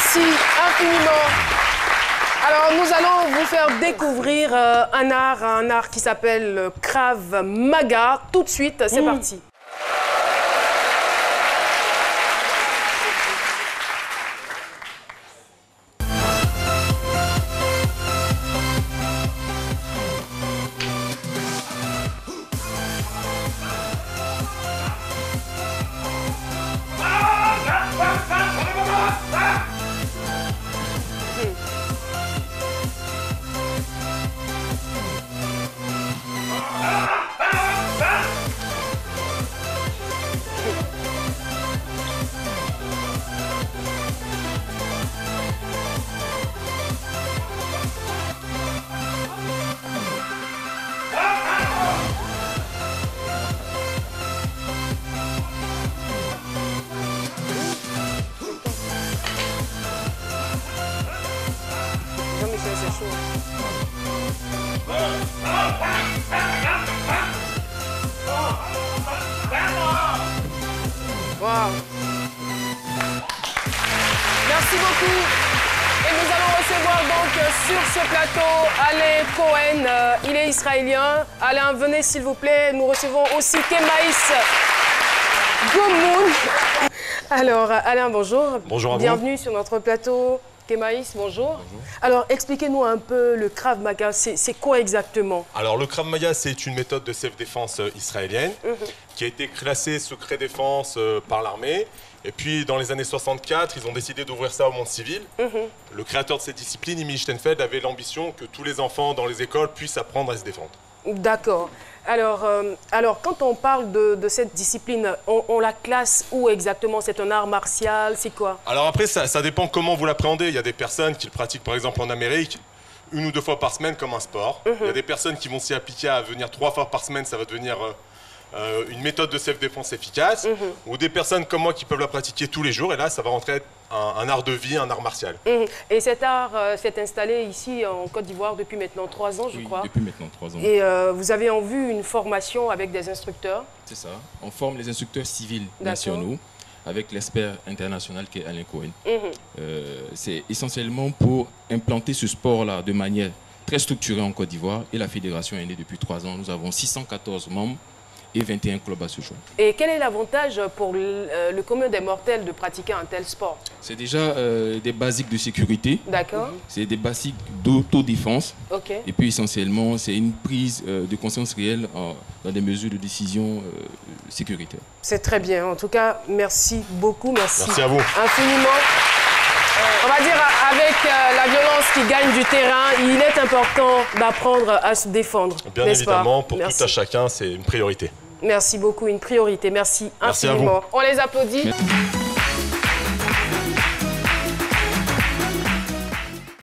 Merci infiniment. Alors, nous allons vous faire découvrir un art qui s'appelle Krav Maga. Tout de suite, c'est parti. Wow. Merci beaucoup. Et nous allons recevoir donc sur ce plateau Alain Cohen. Il est israélien. Alain, venez s'il vous plaît. Nous recevons aussi Kemaïs Gomoun. Alors, Alain, bonjour. Bonjour à vous. Bienvenue sur notre plateau. Kemaïs, bonjour. Bonjour. Alors, expliquez-nous un peu le Krav Maga. C'est quoi exactement? Alors, le Krav Maga, c'est une méthode de self-défense israélienne qui a été classée secret défense par l'armée. Et puis, dans les années 64, ils ont décidé d'ouvrir ça au monde civil. Le créateur de cette discipline, Emil Steinfeld, avait l'ambition que tous les enfants dans les écoles puissent apprendre à se défendre. D'accord. Alors, quand on parle de cette discipline, on la classe où exactement? C'est un art martial, c'est quoi? Alors après, ça dépend comment vous l'appréhendez. Il y a des personnes qui le pratiquent par exemple en Amérique, 1 ou 2 fois par semaine comme un sport. Il y a des personnes qui vont s'y appliquer à venir 3 fois par semaine, ça va devenir une méthode de self-défense efficace. Ou des personnes comme moi qui peuvent la pratiquer tous les jours, et là ça va rentrer un art de vie, un art martial. Et cet art s'est installé ici en Côte d'Ivoire depuis maintenant 3 ans, je crois. Depuis maintenant 3 ans. Et vous avez en vue une formation avec des instructeurs? C'est ça. On forme les instructeurs civils nationaux avec l'expert international qui est Alain Cohen. C'est essentiellement pour implanter ce sport-là de manière très structurée en Côte d'Ivoire. Et la fédération est née depuis 3 ans. Nous avons 614 membres et 21 clubs à ce jour. Et quel est l'avantage pour le commun des mortels de pratiquer un tel sport? C'est déjà des basiques de sécurité. D'accord. C'est des basiques d'autodéfense. Ok. Et puis essentiellement, c'est une prise de conscience réelle dans des mesures de décision sécuritaires. C'est très bien. En tout cas, merci beaucoup. Merci à vous. Infiniment. On va dire, avec la violence qui gagne du terrain, il est important d'apprendre à se défendre. Bien évidemment, pour tout à chacun, c'est une priorité. Merci beaucoup, une priorité. Merci infiniment. À vous. On les applaudit. Merci.